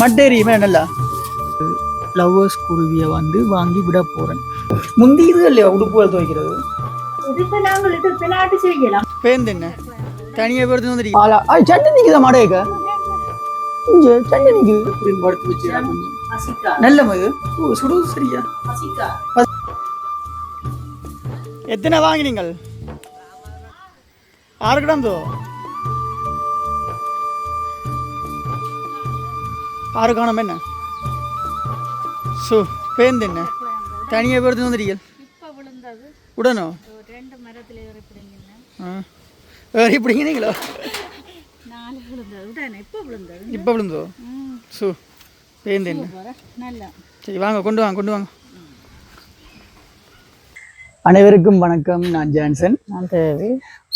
மட்டேரியுமே நல்லா லவ்வர்ஸ் குருவியை வந்து வாங்கி விட போறேன். முந்தி இது இல்லையா உடுப்புகள் துவைக்கிறது? பேருந்து என்ன தனியாக பேருந்து வந்து சட்டை நிற்குதா மாடேக்கா? இங்கே சட்டை நிற்குது படுத்து வச்சு நல்ல மது சுடுவது சரியா? எத்தனை வாங்கினீங்கள்? 6 கிடாந்தோ 6 காணும் என்ன பேருந்து என்ன தனியாக பேருந்து வந்துட்டீங்கள் உடனோ ஏறி பிடிங்கினீங்களோ? இப்போ விழுந்தோ பேருந்து என்ன? சரி வாங்க கொண்டு வாங்க. அனைவருக்கும் வணக்கம். நான் ஜான்சன். நான் தேவி.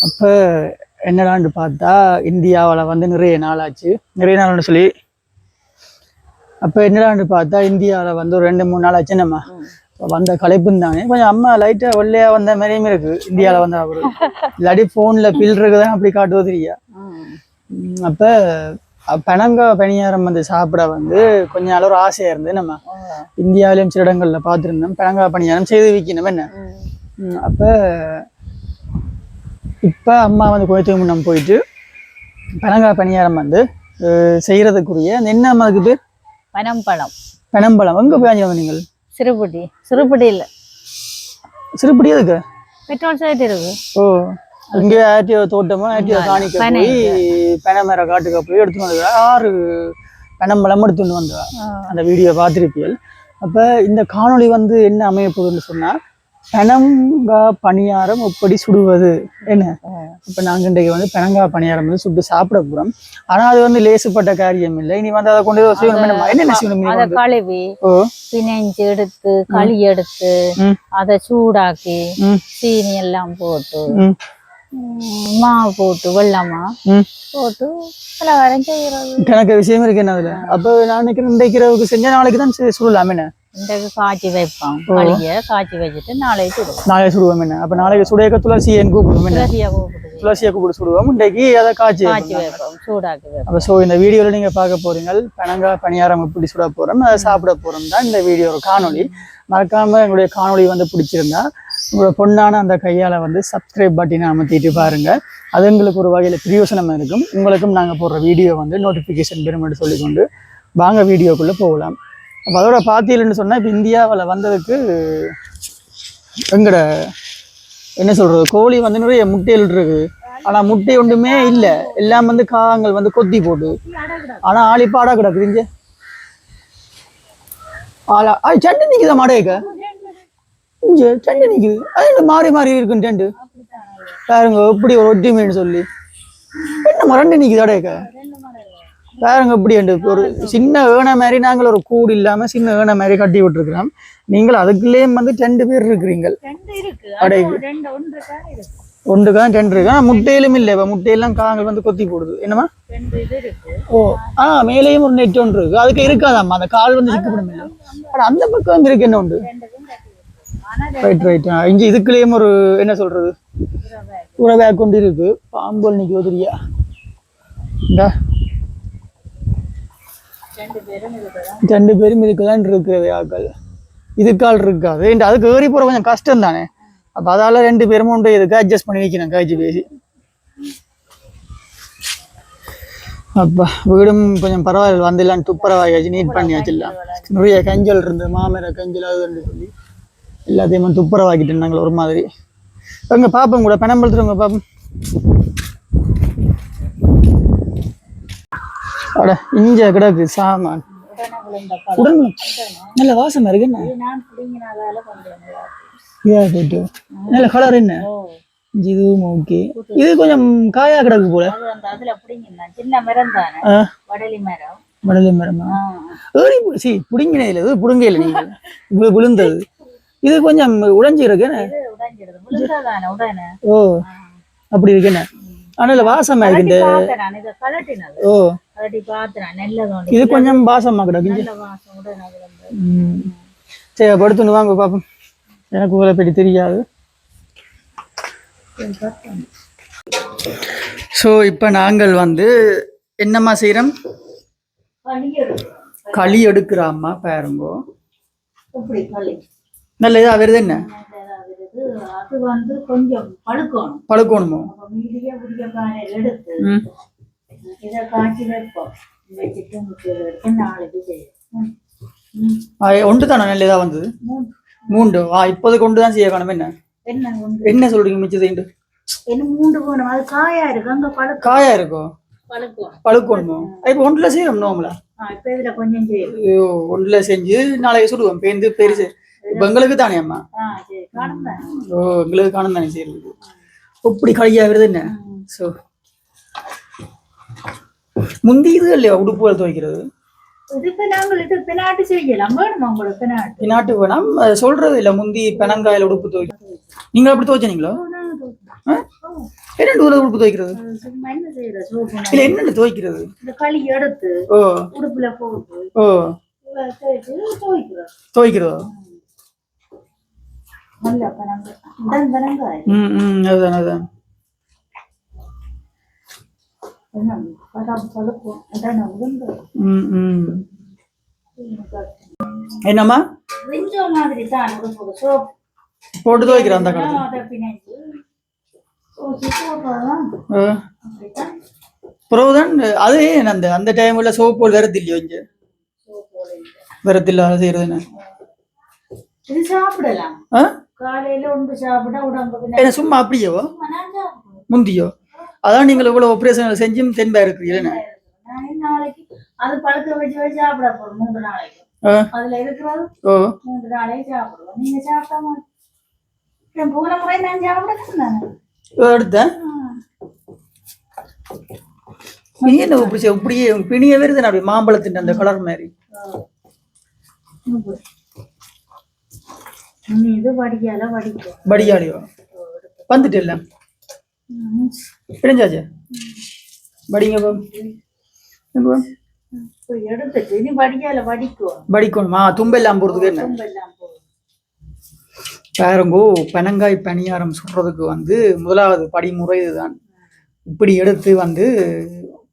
அப்போ என்னடான்னு பார்த்தா இந்தியாவில் வந்து நிறைய நாள்னு சொல்லி அப்போ என்னடான்னு பார்த்தா இந்தியாவில் வந்து ஒரு 2-3 நாள் ஆச்சு. நம்ம வந்த களைப்புன்னு தானே கொஞ்சம் அம்மா லைட்டாக வெள்ளையாக வந்த மாதிரியுமே இருக்குது. இந்தியாவில் வந்து அவர் இல்லாட்டி ஃபோனில் பில் இருக்குதான் அப்படி காட்டுவது தெரியா. அப்போ பனியாரம் வந்து சாப்பிட வந்து கொஞ்ச நாள் ஒரு ஆசையாக இருந்து நம்ம இந்தியாவிலையும் சில இடங்களில் பார்த்துருந்தோம். பனியாரம் செய்து விற்கணும் என்ன. அப்போ இப்போ அம்மா வந்து கோயத்துக்கு முன்னம் போயிட்டு பனியாரம் வந்து செய்கிறதுக்குரிய என்ன அம்மாவுக்கு பேர் பனம்பழம் எங்கே போய் வாங்கி நீங்கள்? சிறுபடி இல்லை சிறுபடி எதுக்கு? பெட்ரோல் சைட் இருக்கு. ஓ இங்கே ஆட்டியோ தோட்டமோ ஆட்டியோ காணிக்க போய் பனைமர காட்டுக்க போய் எடுத்துன்னு வந்து 6 பனம்பழம் எடுத்துன்னு வந்தா அந்த வீடியோ பார்த்துருப்பீர்கள். அப்போ இந்த காணொளி வந்து என்ன அமையப்போகுதுன்னு சொன்னால் பனங்காய் பணியாரம் எப்படி சுடுவது என்ன. இப்போ நாங்கள் இன்றைக்கு வந்து பனங்காய் பணியாரம் வந்து சுட்டு சாப்பிட போகிறோம். ஆனால் அது வந்து லேசுப்பட்ட காரியம் இல்லை. இனி வந்து அதை கொண்டு என்னென்ன செய்யணும்? கழுவி பிணைஞ்சு எடுத்து களி எடுத்து அதை சூடாக்கி சீனி எல்லாம் போட்டு மாவு போட்டு வெள்ளமா போட்டு பலகாரம் செய்யறது. கணக்கு விஷயம் இருக்கு என்ன அதுல. அப்போ நான் நினைக்கிறேன் இன்றைக்கு இரவுக்கு செஞ்சா நாளைக்கு தான் சுடலாம் என்ன. இன்றைக்கு காய்ச்சி வைப்போம். களியை காய்ச்சி வச்சுட்டு நாளை சுடுவோம் என்ன. அப்போ நாளைக்கு சுடையக்க துளசியை கூப்பிடுவோம். துளசியை கூப்பிட்டு சுடுவோம். இன்றைக்கு அதை காய்ச்சி வைப்போம் சூடாக்கி வைப்போம். அப்போ இந்த வீடியோவில் நீங்கள் பார்க்க போறீங்க பனங்காய் பணியாரம் எப்படி சுட போறோம் அதை சாப்பிட போறோம் தான் இந்த வீடியோ ஒரு காணொலி. மறக்காம எங்களுடைய காணொலி வந்து பிடிச்சிருந்தா உங்களோட பொண்ணான அந்த கையால் வந்து சப்ஸ்கிரைப் பட்டினை அமர்த்திட்டு பாருங்க. அது எங்களுக்கு ஒரு வகையில் பிரயோசனமாக இருக்கும். உங்களுக்கும் நாங்கள் போடுற வீடியோ வந்து நோட்டிஃபிகேஷன் பெறும் சொல்லிக்கொண்டு வாங்க வீடியோக்குள்ளே போகலாம். அப்போ அதோட பார்த்தீங்கன்னு சொன்னால் இப்போ இந்தியாவில் வந்ததுக்கு எங்கட என்ன சொல்கிறது கோழி வந்து நிறைய முட்டைகள் இருக்குது. ஆனால் முட்டை ஒன்றுமே இல்லை. எல்லாம் வந்து காகங்கள் வந்து கொத்தி போட்டு ஆனால் ஆளிப்பாடாக கிடக்குது. இங்கே சட்டை நிற்குதா மாடேக்க? இங்கே சண்டை நிற்குது. அது மாறி இருக்குன்னு டெண்டு பாருங்க எப்படி ஒரு ஒட்டிமைன்னு சொல்லி என்ன மரண்டு நிற்குது அடையக்க பாருங்க எப்படி ஒரு சின்ன ஏனை மாதிரி நாங்கள் ஒரு கூடு இல்லாமல் சின்ன ஏனை மாதிரி கட்டி விட்டுருக்குறோம். நீங்கள் அதுக்குள்ளேயும் வந்து 2 பேர் இருக்கிறீங்கள் அடைக்கு ஒன்றுக்கான் 2 இருக்கு. ஆனால் முட்டையிலும் இல்லை. இப்போ முட்டையெல்லாம் காங்கள் வந்து கொத்தி போடுது என்னமா. ஓ மேலேயும் ஒரு நெட் ஒன்று இருக்கு. அதுக்கு இருக்காதாம்மா அந்த கால் வந்து சிக்கப்படும் இல்லை. ஆனால் அந்த பக்கம் வந்து இருக்கு என்ன உண்டு. ரைட் இங்கே இதுக்குள்ளேயும் ஒரு என்ன சொல்றது உறவை கொண்டு இருக்கு. பாம்போல் நிற்க உதிரியா இந்த 2 பேரும் இதுக்குதான் இருக்கிறது ஆக்கள். இதுக்கால் இருக்காது. அதுக்கு ஏறி போற கொஞ்சம் கஷ்டம் தானே. அப்போ அதால 2 பேரும் உண்டு இதுக்கு அட்ஜஸ்ட் பண்ணி வைக்கணும் காய்ச்சி பேசி. அப்பா வீடும் கொஞ்சம் பரவாயில்ல வந்துடலாம். துப்புரவாயாச்சு நீட் பண்ணியாச்சு. இல்லை நிறைய கஞ்சல் இருந்து மாமர கஞ்சல் அதுன்னு சொல்லி எல்லாத்தையும் துப்புரவாக்கிட்டு இருந்தாங்களே ஒரு மாதிரி. எங்க பாப்போம் கூட பனம்பழத்துறவங்க பாப்போம். அட இஞ்ச கிடக்கு சாமான் உடனே நல்ல வாசமா இருக்கு. என்ன போயிட்டு நல்ல கலர் என்ன இதுவும் ஓகே. இது கொஞ்சம் காயா கிடக்கு போல. வடலி மரமா ஏறி புடிங்கினே இல்லை. இது புடுங்க இல்லை நீங்கள் விழுந்தது. இது கொஞ்சம் உடைஞ்சி இருக்கு. ஓ அப்படி இருக்கு என்ன. ஆனால் வாசமா இருக்கு. ஓ இது கொஞ்சம் வாசமா கிடக்கு. சரி படுத்துன்னு வாங்க பாப்போம். எனக்கு உங்களை பற்றி தெரியாது. ஸோ இப்போ நாங்கள் வந்து என்னம்மா செய்கிறோம் களி எடுக்கிறாம்மா பாருங்கோ. இப்படி களி நல்ல இதா வருது என்ன? அது வந்து கொஞ்சம் பழுக்கணும். பழுக்கணுமோ? மீடியா புதிய பானையில் எடுத்து இதை காய்ச்சி வைப்போம். வச்சுட்டு நாளைக்கு செய்யும். ஒன்று தானே நல்ல இதா வந்தது? 3. இப்போது கொண்டு தான் செய்ய காணும். என்ன என்ன சொல்றீங்க? மிச்சது என்ன 3 போகணும். அது காயா இருக்கு. அங்க காயா இருக்கோ? பழுக்கணுமோ? இப்போ ஒன்றுல செய்யணும் நோம்பலா? இப்ப இதுல கொஞ்சம் செய்யும். ஒன்றுல செஞ்சு நாளைக்கு சுடுவோம். பேருந்து பெருசு இப்ப எங்களுக்கு தானே அம்மா. எங்களுக்கு காணும் தானே செய்யறது. இப்படி களியா வருது என்ன? சோ முந்தி இது இல்லையா உடுப்புகள் துவைக்கிறது? பினாட்டு வேணாம் சொல்றது இல்ல. முந்தி பெனங்காயில உடுப்பு துவைக்கிறது. நீங்க அப்படி துவைச்சீங்களோ? என்ன உடுப்பு துவைக்கிறது? இல்ல என்னென்ன துவைக்கிறது? துவைக்கிறதோ? அதுதான் அதுதான். என்னம்மா போட்டு துவைக்கிற அந்த பிறகுதான் அது அந்த அந்த டைம்ல சோப்பு வரது இல்லையோ? இங்க வரதில்ல. அது செய்யறது என்ன சும்மா அப்படியோ முந்தியோ? அதான் நீங்கள் இவ்வளவு ஆபரேஷன் செஞ்சும் தென்பா இருக்கிறீங்க. அது பழுக்க வச்சு வச்சு சாப்பிட போறோம் 3 நாளைக்கு. அதுல இருக்கிறது 3 நாளைக்கு சாப்பிடுவோம். நீங்க சாப்பிட்டாம போன முறை நான் சாப்பிட எடுத்தேன். நீ என்ன இப்படியே பிணிய வருது அப்படி மாம்பழத்தின் அந்த கலர் மாதிரி. இது வடியால வடியாலியோ வந்துட்டு இல்ல பிடிஞ்சாச்சு வடிங்க எடுத்துட்டு இனி வடியால வடிக்கணுமா? தும்பெல்லாம் போறதுக்கு என்ன பாருங்கோ. பெனங்காய் பணியாரம் சுடுறதுக்கு வந்து முதலாவது படிமுறை இதுதான். இப்படி எடுத்து வந்து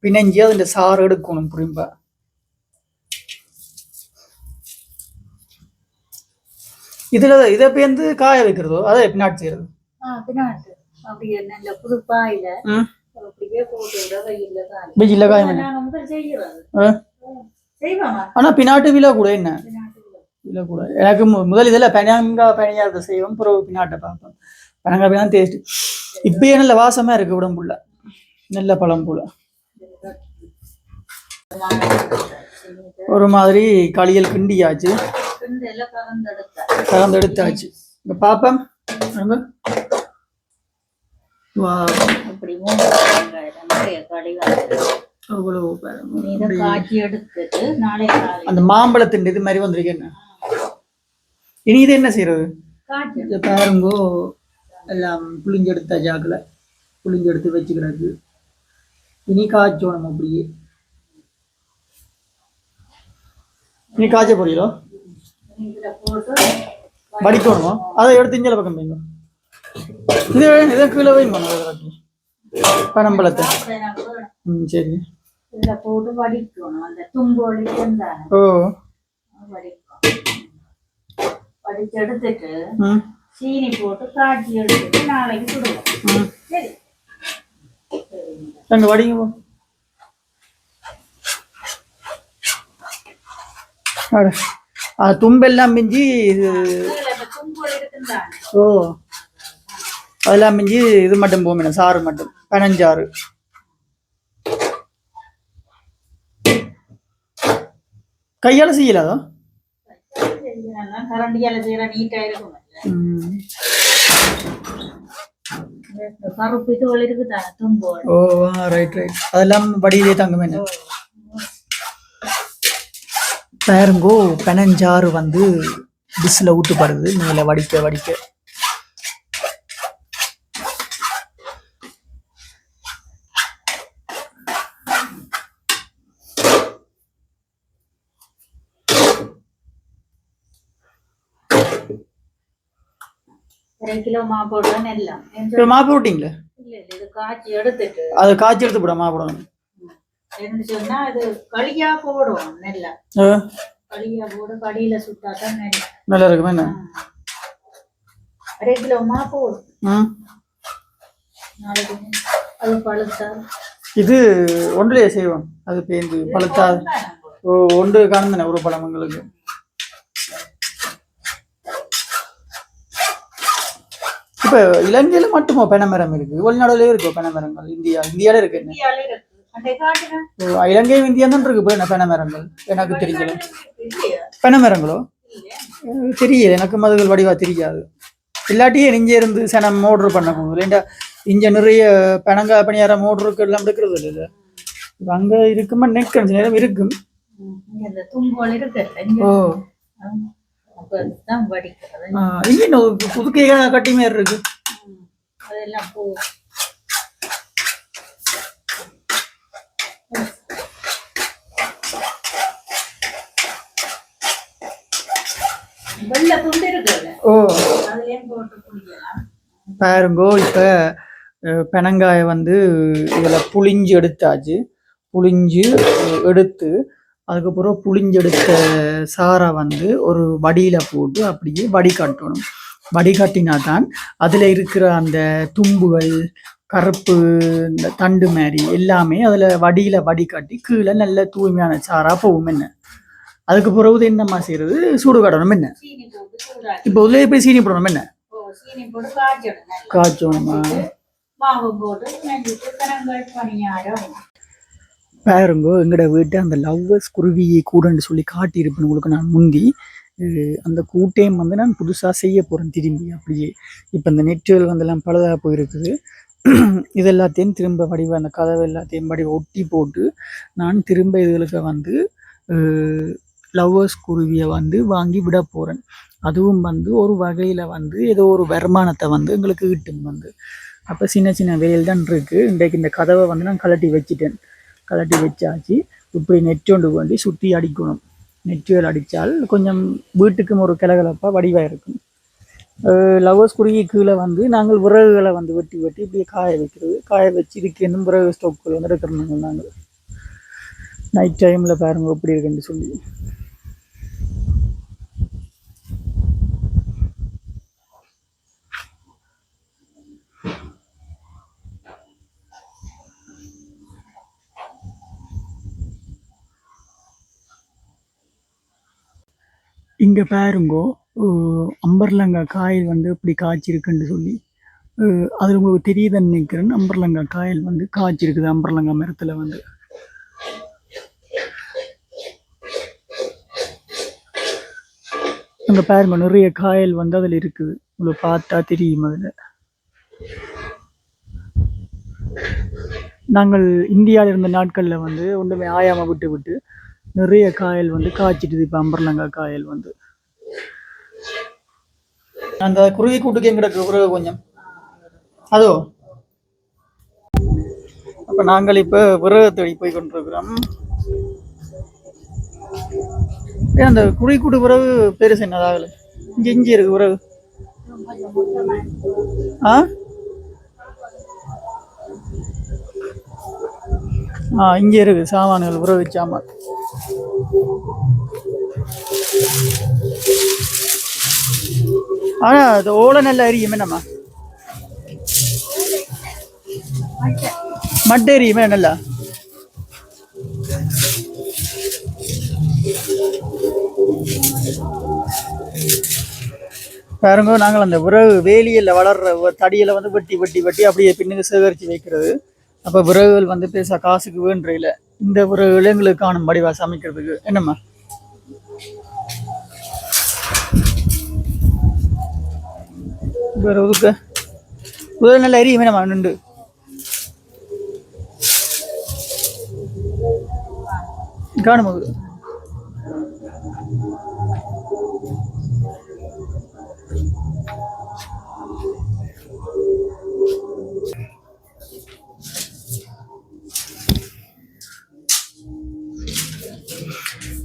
பிணைஞ்சி அதுல சாறு எடுக்கணும். புரியும்பா? இதுல இதை பேர்ந்து காய வைக்கிறதோ? அதை பின்னாட்டு செய்யறது? வெயில்ல காய ஆனா பின்னாட்டு விலை கூட என்ன விலை கூட. எனக்கு முதல் இதில் பெனங்காய் பணியாரத்தை செய்வோம். பிறகு பின்னாட்டை பார்ப்போம். பெனங்காய் தான் டேஸ்ட். இப்பயே நல்ல வாசமா இருக்கு உடம்புல. நல்ல பழம் போல ஒரு மாதிரி களியல் கிண்டியாச்சு. கலந்தெடுத்தாச்சு. இந்த பாப்பம் அந்த மாம்பழத்தின் இது மாதிரி வந்திருக்கு. என்ன இனி இது என்ன செய்யறது? பாருங்கோ எல்லாம் புளிஞ்செடுத்த ஜாக்கில் புளிஞ்செடுத்து வச்சுக்கிறது. இனி காய்ச்சோம். அப்படியே இனி காய்ச்ச போறீங்களோ? வடிக்கணுமோ? அதை எடுத்து இஞ்சல பக்கம் வைங்க. இதை கீழே வைங்க பனம்பழத்தை. சரி. எடுத்துட்டு சீனி போட்டு காய்ச்சி எடுத்துட்டு நாளைக்கு சுடுவோம். எங்க வடிங்க தும்பெல்லாம் மிஞ்சி அதெல்லாம் மிஞ்சி இது மட்டும் போமே சாறு மட்டும் பனஞ்சாறு. கையால செய்யலாதோ? அதெல்லாம் வடியிலே தங்குமே. பாருங்கோ பனஞ்சாறு வந்து டிஷ்ல ஊட்டுப்படுது. மேல வடிக்க வடிக்க மாவு போட்டீங்களா? அது காய்ச்சி எடுத்து போட மாவு போடணும். என்ன சொன்னா அது களியா போடும் நெல்ல களியா போடு கடியில சுட்டாதான் நெல் நல்லா இருக்குமே என்ன 1 கிலோமா போடும் நாளைக்கு அது பழுத்தா இது ஒன்றிலே செய்வோம் அது பேந்து பழுத்தா ஒன்று காணுந்தன ஒரு பழம் எங்களுக்கு இப்ப இலங்கையில மட்டுமோ பனைமரம் இருக்கு வெளிநாடுலயே இருக்கு பனைமரங்கள் இந்தியால இருக்கு இலங்கையும் இந்தியா தான் இருக்கு பனைமரங்கள் எனக்கு தெரியல பனைமரங்களோ தெரியல எனக்கு மதுகள் வடிவா தெரியாது இல்லாட்டியே இங்கே இருந்து சனம் மோட்ரு பண்ண போகுது இல்லைண்டா இங்க நிறைய பனங்காய் பணியாரம் மோட்ருக்கு எல்லாம் எடுக்கிறது இல்லை அங்க இருக்குமா நெட் கொஞ்ச நேரம் இருக்கும் இங்க புதுக்கையா கட்டி மாதிரி இருக்கு அதெல்லாம் போ வெள்ளை துண்டு இருக்குல்ல அதுலயும் போட்டு குடிக்கலாம் பாருங்கோ இப்ப பெனங்காயை வந்து இதுல புளிஞ்சு எடுத்தாச்சு புளிஞ்சு எடுத்து அதுக்கப்புறம் புளிஞ்செடுத்த சாரை வந்து ஒரு வடியில போட்டு அப்படியே வடிகட்டணும் வடிகட்டினா தான் அதுல இருக்கிற அந்த தும்புகள் கருப்பு இந்த தண்டு மாதிரி எல்லாமே அதுல வடியில வடிகட்டி கீழே நல்ல தூய்மையான சாரா போகும் என்ன அதுக்கு பிறகு என்னம்மா செய்யறது சூடு காட்டணும் என்ன இப்போ உள்ளே போய் சீனி போடணும் என்ன காய்ச்சணுமா பாருங்கோ எங்கட வீட்டை அந்த லவ்வர்ஸ் குருவியை கூடன்னு சொல்லி காட்டியிருப்பேன் உங்களுக்கு நான் முந்தி அந்த கூட்டையும் வந்து நான் புதுசாக செய்ய போகிறேன் திரும்பி அப்படியே இப்போ இந்த நெட்டுகள் வந்தெல்லாம் பழுதாக போயிருக்குது இது எல்லாத்தையும் திரும்ப வடிவ அந்த கதவு எல்லாத்தையும் வடிவ ஒட்டி போட்டு நான் திரும்ப இதுகளுக்கு வந்து லவ்வர்ஸ் குருவியை வந்து வாங்கி விட போகிறேன் அதுவும் வந்து ஒரு வகையில் வந்து ஏதோ ஒரு வருமானத்தை வந்து எங்களுக்கு ஈட்டும் வந்து அப்போ சின்ன சின்ன வேல் தான் இருக்குது இன்றைக்கு இந்த கதவை வந்து நான் கலட்டி வச்சுட்டேன் கலட்டி வச்சாச்சு இப்படி நெட்டொண்டு வேண்டி சுற்றி அடிக்கணும் நெட்டுகள் அடித்தால் கொஞ்சம் வீட்டுக்கும் ஒரு கிளகலப்பாக வடிவாக இருக்கும் லவ்வர்ஸ் குருவி கீழே வந்து நாங்கள் விறகுகளை வந்து வெட்டி வெட்டி இப்படியே காய வைக்கிறது காய வச்சு இதுக்கு இன்னும் விறகு ஸ்டோக்குகள் வந்து எடுக்கிறோம் நாங்கள் நைட் டைமில் பாருங்க எப்படி இருக்குன்னு சொல்லி இங்கே பாருங்கோ அம்பர்லங்காய் காயில் வந்து இப்படி காய்ச்சிருக்குன்னு சொல்லி அதில் உங்களுக்கு தெரியுதுன்னு நினைக்கிறேன் அம்பர்லங்காய் காயில் வந்து காய்ச்சிருக்குது அம்பர்லங்காய் மரத்தில் வந்து அங்கே பாருங்க நிறைய காயல் வந்து அதில் இருக்குது உங்களுக்கு பார்த்தா தெரியும் அதில் நாங்கள் இந்தியாவில் இருந்த நாட்களில் வந்து ஒன்றுமே ஆயாமல் விட்டு விட்டு நிறைய காயல் வந்து காய்ச்சிட்டுது இப்போ அம்பர்லங்காய் காயல் வந்து அந்த குருவி கூட்டுக்கு எங்கிட்ட உறவு கொஞ்சம் அதோ அப்போ நாங்கள் இப்போ விறகு தேடி போய் கொண்டிருக்கிறோம் அந்த குருவி கூட்டு உறவு பெருசு என்னதாகல இஞ்சி இருக்கு உறவு இங்கே இருக்கு சாமான்கள் உறவு சாமான் ஆனா அது ஓலை நல்லா எரியுமே நம்ம மட்டை எரியுமே நல்லா பாருங்க நாங்கள் அந்த விறகு வேலியில் வளர்ற தடியில வந்து வெட்டி வெட்டி வெட்டி அப்படியே பின்னுக்கு சேகரித்து வைக்கிறது அப்போ விறகுகள் வந்து பேச காசுக்கு வேண்டில இந்த விறகுகள் எங்களுக்கு காணும் வடிவா சமைக்கிறதுக்கு என்னம்மா வேற ஒதுக்க உதவி நல்லா எரியுமே நம்ம நின்று காணும் போது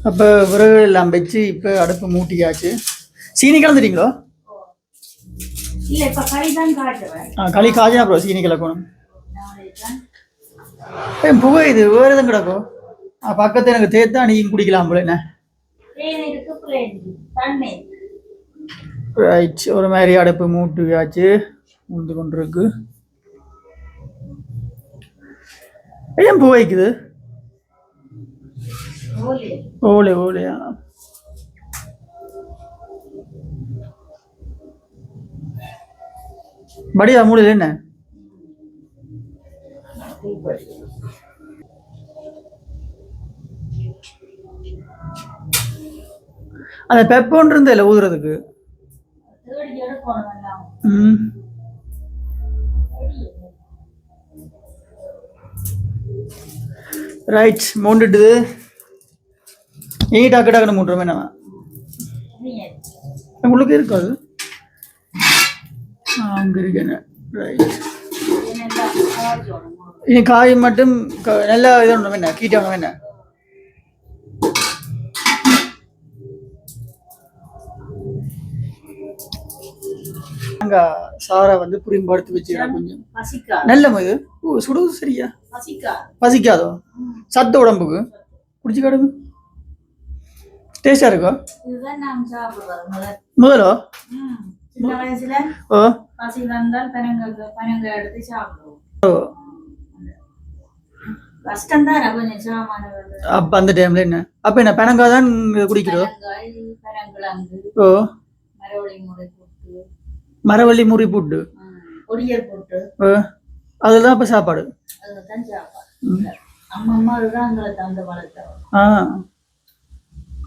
அப்போ விறகு எல்லாம் வச்சு இப்போ அடுப்பு மூட்டியாச்சு சீனி கலந்துட்டீங்களோ இல்ல இப்ப களி தான் காட்டுவேன் களி காய்ச்சா அப்புறம் சீனி கலக்கணும் புகை இது வேறு எதுவும் கிடக்கும் பக்கத்துல எனக்கு தேத்தா நீங்க குடிக்கலாம் போல என்ன ரைட் ஒரு மாதிரி அடுப்பு மூட்டுயாச்சு மூண்டு கொண்டு இருக்கு ஏன் புகைக்குது ஓலே ஓலையா படியா மூடல என்ன அந்த பெப்போன் இருந்த இல்ல ஊதுறதுக்கு ரைட் மூண்டுட்டு நீ டாக்கு டாக்குன்னு மூட்டுறோம் என்ன உங்களுக்கு இருக்காது அங்க இருக்கேன் ரைட் இனி காய் மட்டும் நல்லா இது ஒன்று என்ன கீட்டணும் என்ன சாரை வந்து புரிம்படுத்து வச்சுக்கலாம் கொஞ்சம் நல்ல இது சுடுவது சரியா பசிக்காதோ சத்த உடம்புக்கு குடிச்சு கிடக்கு டேஸ்டா இருக்கும் முதலோ ஓ அப்ப அந்த டைம்ல என்ன அப்ப என்ன பெனங்காய் தான் குடிக்கிறோம் ஓ மரவள்ளி முறி போட்டு அதுதான் அப்ப சாப்பாடு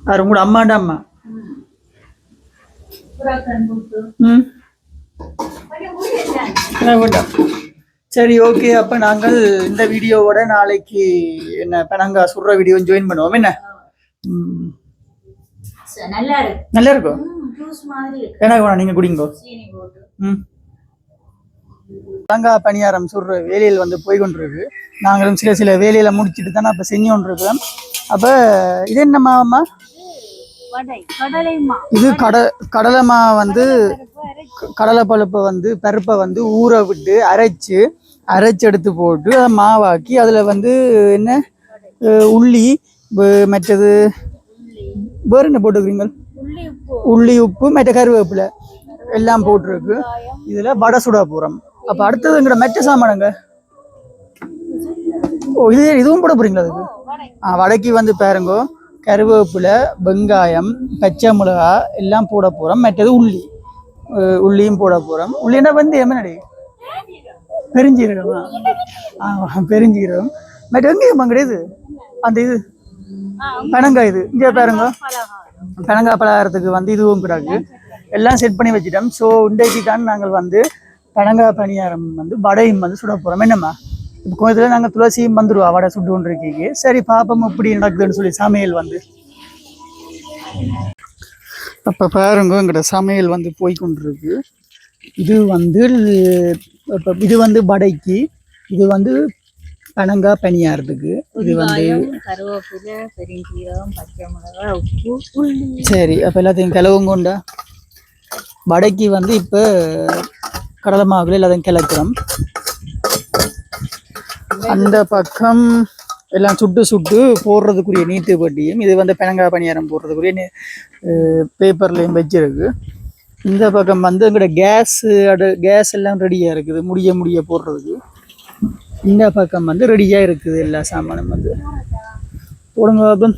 அது கூட அம்மாண்ட அம்மா வேண்டாம் சரி ஓகே அப்ப நாங்கள் இந்த வீடியோவோட நாளைக்கு என்ன பெனங்கா சுடுற வீடியோ ஜாயின் பண்ணுவோம் என்ன நல்லா இருக்கும் எனக்கு வேணாம் நீங்க குடிங்கோ பெனங்காய் பணியாரம் சுடுற வேலையில் வந்து போய் கொண்டிருக்கு நாங்களும் சில வேலையில முடிச்சுட்டு தானே அப்ப செஞ்சு கொண்டிருக்கோம் அப்ப இது என்ன மாவம்மா இது கடலை மா வந்து கடலை பருப்பை வந்து பருப்பை வந்து ஊற விட்டு அரைச்சு எடுத்து போட்டு அதை மாவாக்கி அதுல வந்து என்ன உள்ளி மற்றது வேற என்ன போட்டுக்கிறீங்க உள்ளி உப்பு மற்ற கருவேப்பிலை எல்லாம் போட்டிருக்கு இதுல வடை சுட போறோம் அப்ப அடுத்ததுங்கிற மெட்ட சாமானுங்க ஓ இதுவும் போட போறீங்களா அதுக்கு வடைக்கு வந்து பாருங்கோ கருவேப்பிலை வெங்காயம் பச்சை மிளகா எல்லாம் போட போறோம் மற்றது உள்ளியும் போட போறோம் உள்ளினா வந்து என்ன பெருஞ்சீரகமா பெருஞ்சீரகம் மற்ற வெங்காயம் கிடையாது அந்த இது பெனங்காய் இது இங்கே பாருங்க பெனங்காய் பலகாரத்துக்கு வந்து இதுவும் கிடாக்கு எல்லாம் செட் பண்ணி வச்சுட்டோம் ஸோ இன்றைக்கு தான் நாங்கள் வந்து பெனங்காய் பணியாரம் வந்து வடையும் வந்து சுட போறோம் என்னம்மா இப்போ கொஞ்சத்துல நாங்கள் துளசியும் வந்துடுவா வடை சுட்டு கொண்டு இருக்கீங்க சரி பாப்போம் எப்படி நடக்குதுன்னு சொல்லி சமையல் வந்து அப்போ பாருங்க எங்கட சமையல் வந்து போய் கொண்டிருக்கு இது வந்து வடைக்கு இது வந்து பெனங்காய் பணியாரத்துக்கு இது வந்து கருவேப்பிலை பெருஞ்சீரகம் பச்சை மிளகாய் உப்பு சரி அப்போ எல்லாத்தையும் கிளவும் கொண்டா வடைக்கு வந்து இப்போ கடலை மாவுல எல்லாத்தையும் கிளக்குறோம் அந்த பக்கம் எல்லாம் சுட்டு போடுறதுக்குரிய நீட்டு பட்டியும் இது வந்து பெனங்காய் பணியாரம் போடுறதுக்குரிய பேப்பர்லையும் வச்சிருக்கு இந்த பக்கம் வந்து எங்கள்கிட்ட கேஸ் எல்லாம் ரெடியாக இருக்குது முடிய போடுறதுக்கு இந்த பக்கம் வந்து ரெடியாக இருக்குது எல்லா சாமானும் வந்து போடுங்க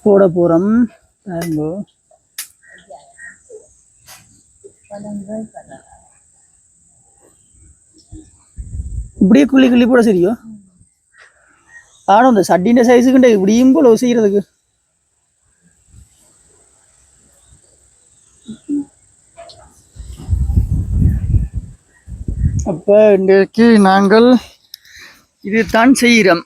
போட போகிறோம் பாருங்க இப்படியே குள்ளி போட சரியோ ஆனால் இந்த சட்டின சைஸுக்குண்ட இப்படியும் போல செய்யறதுக்கு அப்போ இன்றைக்கு நாங்கள் இதுதான் செய்கிறோம்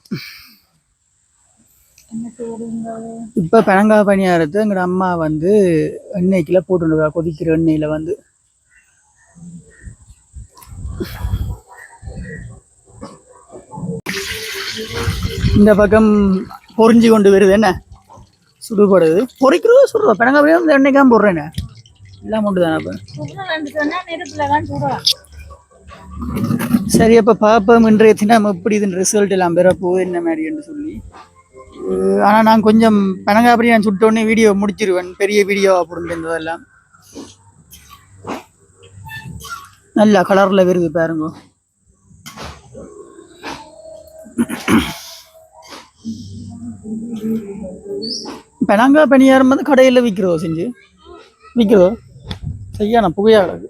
இப்போ பெனங்காய் பணியாரத்தை எங்களோட அம்மா வந்து எண்ணெய்க்குள்ள போட்டுருக்கா கொதிக்கிற எண்ணெயில் வந்து இந்த பக்கம் பொறிஞ்சு கொண்டு வருது என்ன சுடுபடுது பொறிக்கிறோம் சுடுறோம் பெனங்காய் பணியாரம் இந்த எண்ணெய்க்காம போடுறேன்னு எல்லாம் கொண்டு தானே அப்போ சரி, அப்போ பார்ப்போம் இன்றைய தினம் எப்படி இதுன்னு ரிசல்ட் எல்லாம் பெற போகுது என்ன மாதிரின்னு சொல்லி. ஆனால் நான் கொஞ்சம் பனங்காப்படி நான் சுட்டோடனே வீடியோ முடிச்சிருவேன், பெரிய வீடியோ அப்படின்னு இருந்ததெல்லாம். நல்லா கலரில் வருது பாருங்க. பனங்காய் பணியாரம் வந்து கடையில் விற்கிறதோ, செஞ்சு விற்கிறதோ சரியான புகையாக கிடக்கு.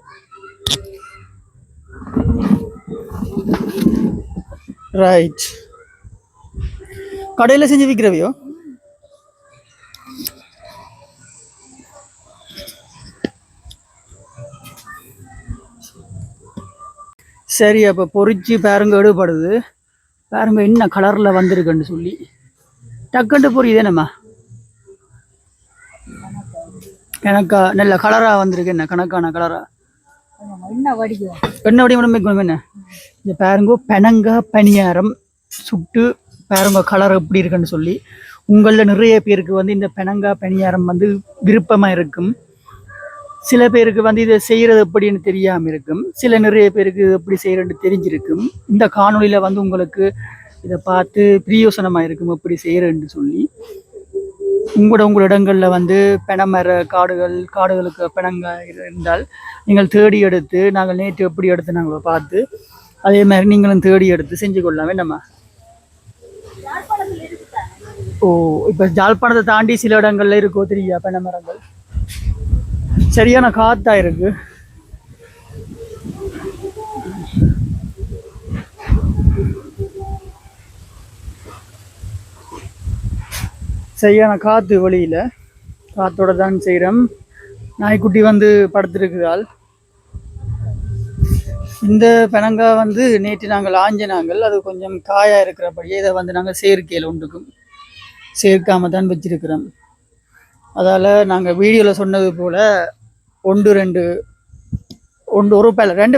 ரைட், கடையில் செஞ்சு விற்கிறவையோ? சரி, அப்போ பொறிச்சு பாருங்க, எடுபடுது பாருங்க என்ன கலரில் வந்திருக்குன்னு சொல்லி. டக்குண்டு பொரியுது என்னம்மா? கணக்கா நல்ல கலராக வந்திருக்கு. என்ன கணக்கான கலரா? என்ன வடிவம் வைக்கணும் என்ன? இந்த பாருங்க பனங்காய் பணியாரம் சுட்டு பாருங்க கலர் எப்படி இருக்குன்னு சொல்லி. உங்களில் நிறைய பேருக்கு வந்து இந்த பனங்காய் பணியாரம் வந்து விருப்பமாக இருக்கும். சில பேருக்கு வந்து இதை செய்கிறது எப்படின்னு தெரியாமல் இருக்கும். நிறைய பேருக்கு எப்படி செய்கிறேன்னு தெரிஞ்சிருக்கும். இந்த காணொலியில் வந்து உங்களுக்கு இதை பார்த்து பிரியோசனமாக இருக்கும் எப்படி செய்கிறேன்னு சொல்லி. உங்களோட இடங்களில் வந்து பனைமர காடுகளுக்கு பனங்காய் இருந்தால் நீங்கள் தேடி எடுத்து, நாங்கள் நேற்று எப்படி எடுத்து நாங்கள் பார்த்து அதே மாதிரி நீங்களும் தேடி எடுத்து செஞ்சு கொள்ளலாம் வேண்டாமா? ஓ, இப்போ ஜாழ்ப்பாணத்தை தாண்டி சில இடங்கள்ல இருக்கோ தெரியா பனைமரங்கள்? சரியான காத்தா இருக்கு. சரியான காத்து வழியில, காத்தோட தான் செய்கிறோம். நாய்க்குட்டி வந்து படுத்திருக்கிறாள். இந்த பனங்காய் வந்து நேற்று நாங்கள் ஆஞ்சினாங்கள், அது கொஞ்சம் காயாக இருக்கிறபடியே இதை வந்து நாங்கள் செயற்கையில் ஒன்றுக்கும் சேர்க்காம தான் வச்சிருக்கிறோம். அதால் நாங்கள் வீடியோவில் சொன்னது போல் ஒரு ரெண்டு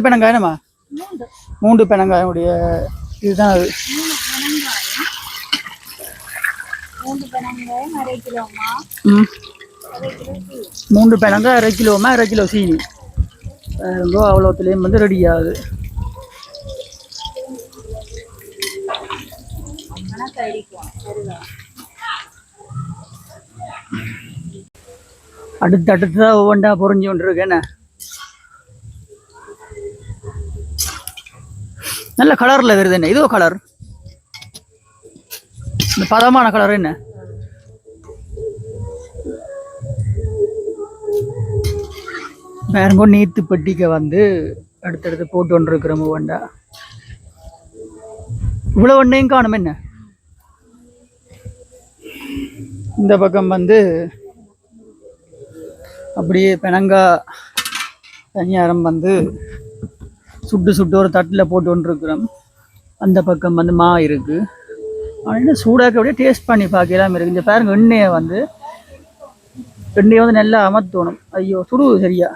பனங்காய் என்னம்மா? 3 பனங்காயுடைய இதுதான் அது. 3 பனங்காய் 1/2 கிலோமா, 1/2 கிலோ சீனி அவ்வளோத்துலேயும் வந்து ரெடி ஆகுது. அடுத்ததான் ஒவ்வொன்றா பொறிஞ்சு கொண்டு இருக்கு. என்ன நல்ல கலரில் வருது. என்ன இதோ கலர், இந்த பதமான கலர் என்ன? வேறங்கோ நீத்து பட்டிக்க வந்து அடுத்தடுத்து போட்டு கொண்டு இருக்கிறோம் ஒவ்வொன்றா. இவ்வளோ ஒன்றையும் காணும். என்ன இந்த பக்கம் வந்து அப்படியே பனங்காய் பணியாரம் வந்து சுட்டு ஒரு தட்டில் போட்டு கொண்டிருக்கிறோம். அந்த பக்கம் வந்து மா இருக்குது. ஆனால் சூடாக்க அப்படியே டேஸ்ட் பண்ணி பார்க்கலாம் இருக்குது. இந்த பாருங்க எண்ணெயை வந்து நல்லா அமர்த்தணும். ஐயோ சுடுவது சரியா.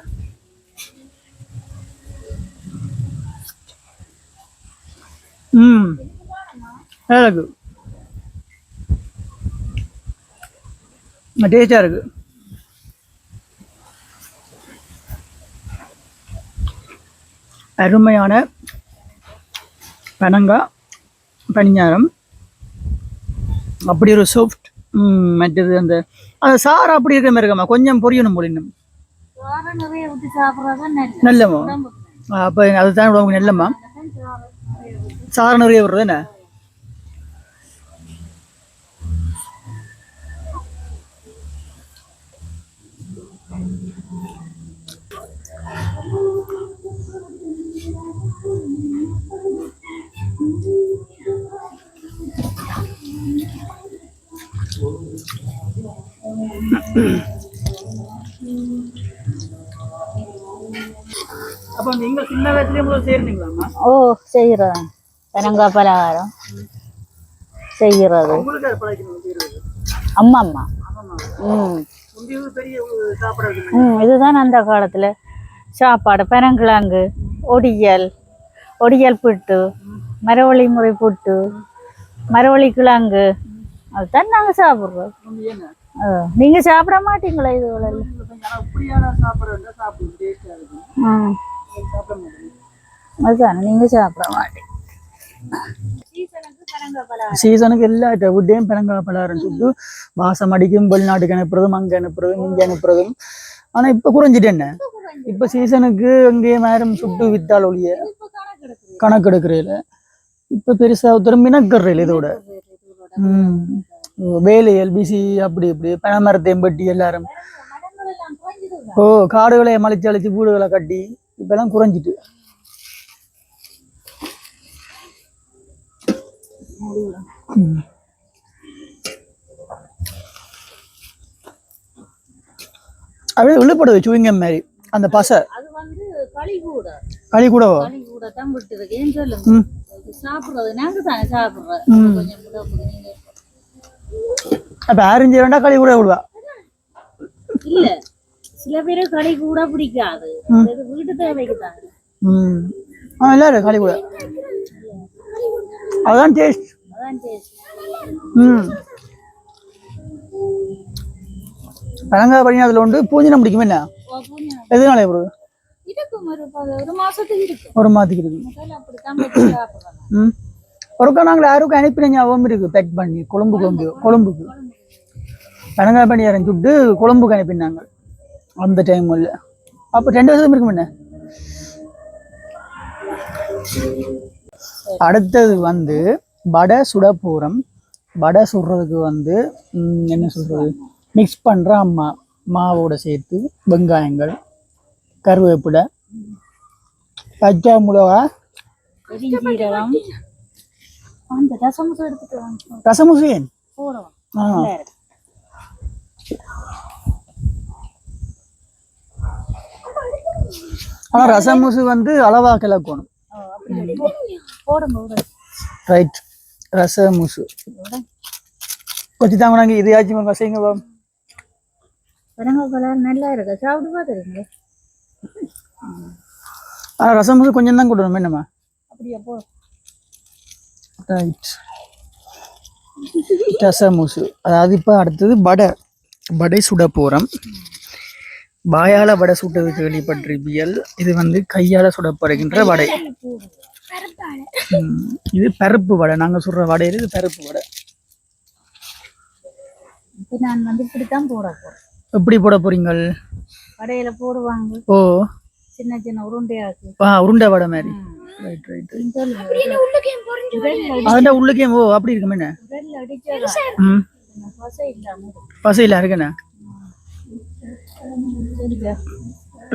இருக்கு, டேஸ்டாக இருக்குது. அருமையான பனங்காய் பணியாரம். அப்படி ஒரு சாஃப்ட். மற்றது அந்த சாறு அப்படி இருக்கிற மாதிரி இருக்கமா, கொஞ்சம் பொரியணும் போல இன்னும் நல்லமா. அப்போ அதுதான் உடம்புக்கு நல்லம்மா. சாறு நிறைய வருது என்ன? அப்போ நீங்க சின்ன வயசுலயே முதல்ல செய்றீங்களா? ஓ, செய்யறேன். பனங்காய் பலகாரம் செய்யறது அம்மா. இதுதான் அந்த காலத்துல சாப்பாடு. பனங்கிழங்கு, ஒடியல் புட்டு, மரவள்ளி முறை புட்டு, மரவள்ளி கிழங்கு, அதுதான் நாங்க சாப்பிடுறோம். நீங்க சாப்பிட மாட்டீங்களா? இது அதுதானே நீங்க சாப்பிட மாட்டீங்க. சீசனுக்கு எல்லா விட்டையும் பெனங்காய் பலகாரம் சுட்டு வாசம் அடிக்கும், வெளிநாட்டுக்கு அனுப்புறதும் அங்கே அனுப்புறதும் இங்கே அனுப்புறதும். ஆனா இப்ப குறைஞ்சிட்டு என்ன, இப்ப சீசனுக்கு அங்கேயே நேரம் சுட்டு வித்தால் ஒழிய கணக்கு எடுக்கிறதுல இப்ப பெருசா திரும்பினா கர்றையில் இதோட வேலை எல்பிசி அப்படி இப்படி பனைமரத்தையும் பட்டி எல்லாரும் காடுகளை மலைச்சு அழைச்சி வீடுகளை கட்டி இப்பெல்லாம் குறைஞ்சிட்டு. அப்படியே உள்ளப்படுது சுவிங்கம் மாதிரி அந்த பசை. அது வந்து களி கூடவோ களி கூட தான் விட்டு இருக்கேன்னு சொல்லுங்க. சாப்பிடுறது நாங்க தானே சாப்பிடுறோம். அப்ப ஆரஞ்சு வேண்டா களி கூட விடுவா இல்ல, சில பேரு களி கூட பிடிக்காது, வீட்டு தேவைக்கு தான். இல்ல களி கூட அதான் டேஸ்ட். பழங்காய் பண்ணி அதுல உண்டு பூஞ்சனம் பிடிக்கும். என்ன எதுனால ஒரு மாசத்துக்கு இருக்கு, ஒரு மாதத்துக்கு இருக்கு. ஒருக்கா நாங்கள் யாருக்கும் அனுப்பின ஞாபகம் இருக்கு, பேக் பண்ணி கொழும்புக்கு பழங்காய் பண்ணி சுட்டு கொழும்புக்கு அனுப்பினாங்க அந்த டைம் இல்ல. அப்ப 2 வருஷம் இருக்கும். என்ன அடுத்தது வந்து வடை சுட போறோம். வடை சுடுறதுக்கு வந்து என்ன சொல்றது, மிக்ஸ் பண்ற அம்மா மாவோட சேர்த்து வெங்காயங்கள், கருவேப்பிலை, பச்சை மிளகா, ரசமுசு ஏன் ஆனா ரசமுசு வந்து அளவா கிளக்கணும். ரைட், ரசமுசு கொஞ்சம் தாங்க. நாங்க இதையாச்சும் செய்யுங்க. நல்லா இருக்கு, சாப்பிட்டு பாத்துருங்க. ஆனா ரசமுசு கொஞ்சம் தான் கொடுக்கணும். என்னம்மா அப்படியா? போ. ரைட், ரசமுசு. அதாவது இப்போ அடுத்தது வடை சுட போகிறோம். வாயால் வடை சுட்டது கேள்விப்பட்டிருப்பியல். இது வந்து கையால் சுடப்படுகின்ற வடை. இது பருப்பு வடை. நாங்கள் சுடுற வடையில் இது பருப்பு வடை. நான் வந்து இப்படித்தான் போட போறேன். எப்படி போட போறீங்கள்? வடையில போடுவாங்க. ஓ, சின்ன சின்ன உருண்டையாக்கு. உருண்டை வடை மாதிரி. Right right. அதான் உள்ளுக்கே. ஓ, அப்படி இருக்குமே. என்ன பசையில் இருக்குண்ணா.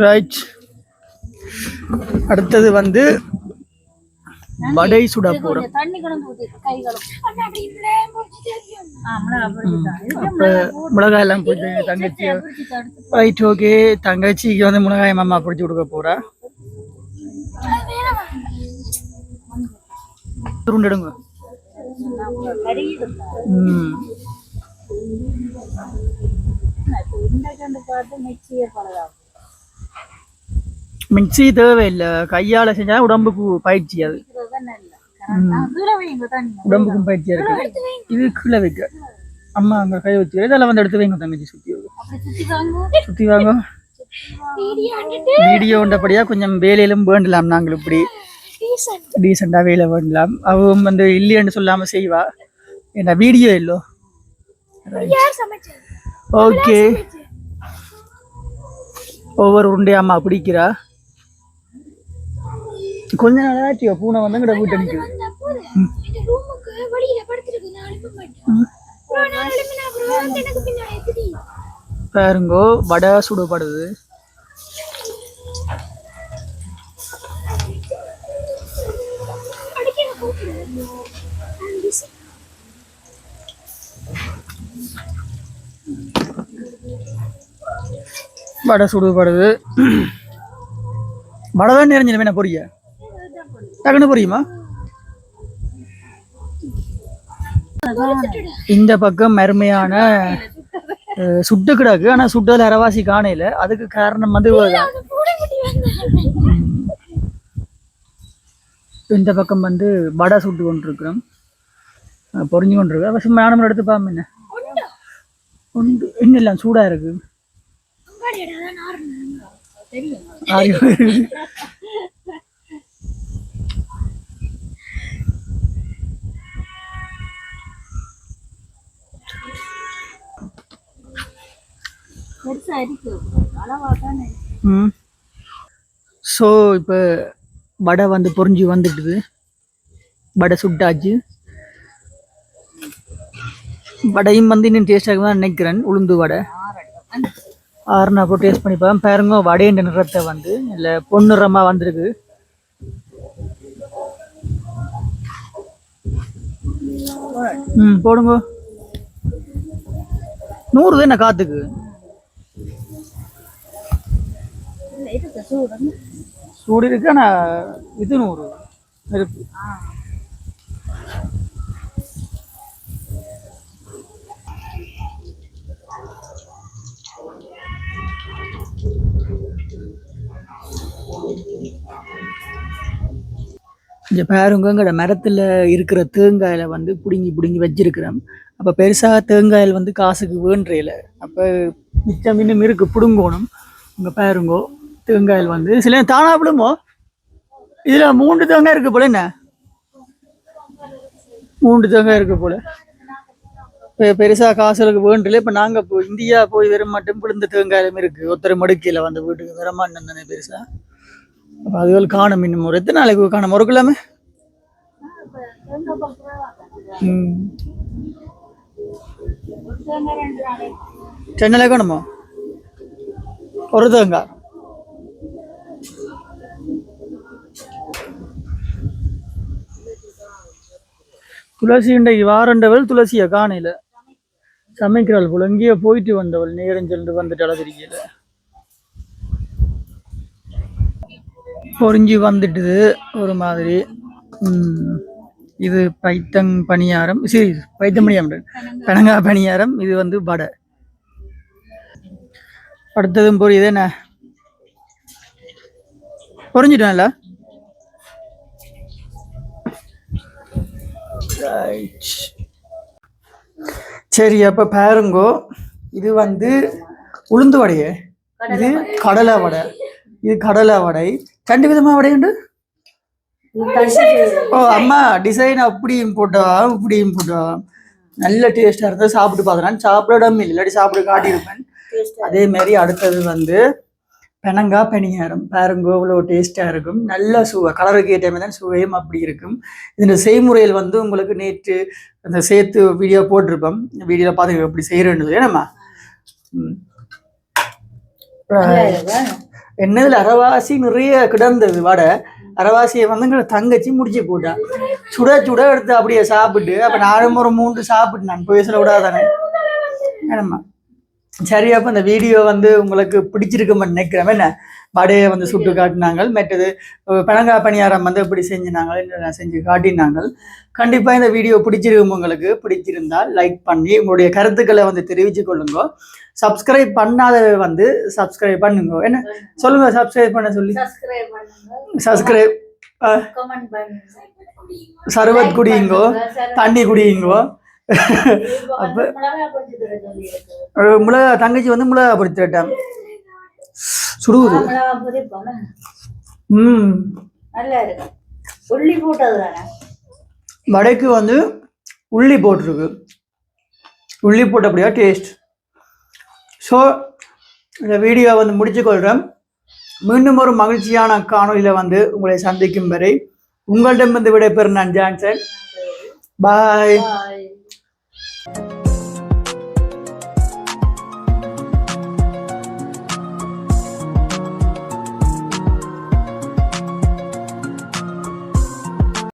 ரைட். அடுத்தது வந்து வடை சுட போறோம். மிளகாய் எல்லாம் போட்டு தங்கச்சி. Right, okay. தங்கச்சிக்கு வந்து மிளகாய் மாமா பிடிச்சி கொடுக்க போறா. துருண்டுடுங்க. மிக்சி தேவையில்லை, கையால செஞ்சா உடம்புக்கு பயிற்சி. அது உடம்புக்கும் பயிற்சியா இருக்கு. இது கீழே வைக்க அம்மா அங்க கை வச்சு இதெல்லாம் வந்து எடுத்து வைங்க தங்கச்சி. சுத்தி வாங்க. வீடியோ உண்டபடியா கொஞ்சம் வேலையிலும் வேண்டலாம். நாங்கள் இப்படி டீசெண்டா வேலை வேண்டலாம். அவன் வந்து இல்லைன்னு சொல்லாம செய்வா. என்ன வீடியோ இல்லோ. ஓகே, ஒவ்வொரு உருண்டையா அம்மா பிடிக்கிறா. கொஞ்ச நாளாச்சியோ பூனை வந்து கிட்ட வீட்டு நிற்குது. பாருங்கோ, வடை சுடப்படுது. வடை சுடுபடுது. வடை தான் நிறைஞ்சிடும். என்ன பொரிய டக்குன்னு பொரியுமா? இந்த பக்கம் அருமையான சுட்டு கிடக்கு. ஆனா சுட்டதுல அரவாசி காணையில. அதுக்கு காரணம் வந்து இந்த பக்கம் வந்து வடை சுட்டு கொண்டிருக்கிறோம், பொறிஞ்சு கொண்டிருக்கோம். சும்மா நானும் எடுத்து பாம்பு. என்ன உண்டு இன்னும் இல்லை, சூடா இருக்கு. ஸோ இப்போ வடை வந்து பொறிஞ்சி வந்துட்டுது. வடை சுட்டாச்சு. வடையும் வந்து இன்னும் டேஸ்டாக தான் நினைக்கிறேன். உளுந்து வடை ஆறுனா போட்டு டேஸ்ட் பண்ணி பார்ப்பேன். பாருங்க வடைன்ற நிறத்தை வந்து இல்லை பொன்னிறமாக வந்திருக்கு. போடுங்க. 100 தான் என்ன காத்துக்கு சூடு இருக்கு. ஆனால் இது 100 இருக்கு. இந்த பாருங்கங்கிற மரத்தில் இருக்கிற தேங்காயில் வந்து பிடுங்கி வச்சிருக்கிறேன். அப்போ பெருசாக தேங்காயில் வந்து காசுக்கு வேண்டையில் அப்போ மிச்சம் இன்னும் இருக்கு பிடுங்கணும். உங்கள் பாருங்கோ தேங்காயில் வந்து சில தானா பிடுங்கோ. இதில் 3 தேங்காய் இருக்கு போல. என்ன 3 தேங்காய் இருக்கு போல. இப்போ பெருசாக காசுகளுக்கு வேண்டில்லை. இப்போ நாங்கள் இப்போ இந்தியா போய் வர மாட்டோம். பிடுந்த தேங்காயிலும் இருக்குது. ஒருத்தர் மடுக்கையில் வந்து வீட்டுக்கு வர மாட்டேன் தானே பெருசாக. அப்போ அதுகள் காணும். இன்னும் ஒரு எத்தனை நாளைக்கு காணும் முறுக்கலாமே. சென்னையில காணுமோ ஒரு தேங்காய். துளசி இன்றைக்கு வாரண்டவள் துளசியை காணையில் சமைக்கிறாள் போல. எங்கேயோ போயிட்டு வந்தவள் நேரம் சொல்லிட்டு வந்துட்டு அளவிரிக்கல. பொறிஞ்சி வந்துட்டுது ஒரு மாதிரி. இது பைத்தங் பணியாரம். சரி பைத்தம் பணியாரம் பெனங்காய் பணியாரம். இது வந்து வடை. அடுத்ததும் பொரியுது. என்ன பொறிஞ்சிட்டோம்ல. சரி அப்போ பாருங்கோ. இது வந்து உளுந்து வடையே. இது கடலை வடை. இது கடலை வடை. 2 விதமாக வடை உண்டு. ஓ அம்மா டிசைன் அப்படியும் போட்டவா இப்படியும் போட்டவா. நல்ல டேஸ்டாக இருந்தால் சாப்பிட்டு பார்க்குறேன். சாப்பிடாம இல்லாட்டி சாப்பிட காட்டியிருப்பேன். அதே மாதிரி அடுத்தது வந்து பெனங்காய் பணியாரம். பாருங்கோ இவ்வளோ டேஸ்ட்டாக இருக்கும். நல்ல சுவை கலருக்கு ஏற்ற மாதிரி தான் சுவையும் அப்படி இருக்கும். இதில் செய்முறையில் வந்து உங்களுக்கு நேற்று அந்த சேர்த்து வீடியோ போட்டிருப்போம். வீடியோவில் பார்த்து எப்படி செய்கிறேன்னு ஏன்னாம்மா என்னதில் அரைவாசி நிறைய கிடந்தது வடை. அரைவாசியை வந்து தங்கச்சி முடிச்சு போட்டா. சுட சுட எடுத்து அப்படியே சாப்பிட்டு அப்போ நானும் ஒரு 3 சாப்பிட்டு நான் போய் சொல்ல விடாதானே வேணாம்மா. சரி அப்போ இந்த வீடியோ வந்து உங்களுக்கு பிடிச்சிருக்குமென்னு நினைக்கிறேன். என்ன வடையை வந்து சுட்டு காட்டினாங்க. மற்றது பெனங்காய் பணியாரம் வந்து எப்படி செஞ்சினாங்க செஞ்சு காட்டினாங்க. கண்டிப்பாக இந்த வீடியோ பிடிச்சிருக்கும். உங்களுக்கு பிடிச்சிருந்தால் லைக் பண்ணி உங்களுடைய கருத்துக்களை வந்து தெரிவித்து கொள்ளுங்க. சப்ஸ்கிரைப் பண்ணாதவை வந்து சப்ஸ்கிரைப் பண்ணுங்க. என்ன சொல்லுங்க சப்ஸ்கிரைப் பண்ண சொல்லி. சப்ஸ்கிரைப் சர்வத் குடியுங்கோ தண்ணி குடியுங்கோ. அப்போ மிளகா தங்கச்சி வந்து மிளகா பொரித்துட்டான் சுடுவது. வடைக்கு வந்து உள்ளி போட்டிருக்கு. உள்ளி போட்டபடியா டேஸ்ட். ஸோ இந்த வீடியோ வந்து முடிச்சுக்கொள்கிறேன். மீண்டும் ஒரு மகிழ்ச்சியான காணொலியில் வந்து உங்களை சந்திக்கும் வரை உங்களிடம் வந்து விடைபெறும் நான் ஜான்சன். பாய்.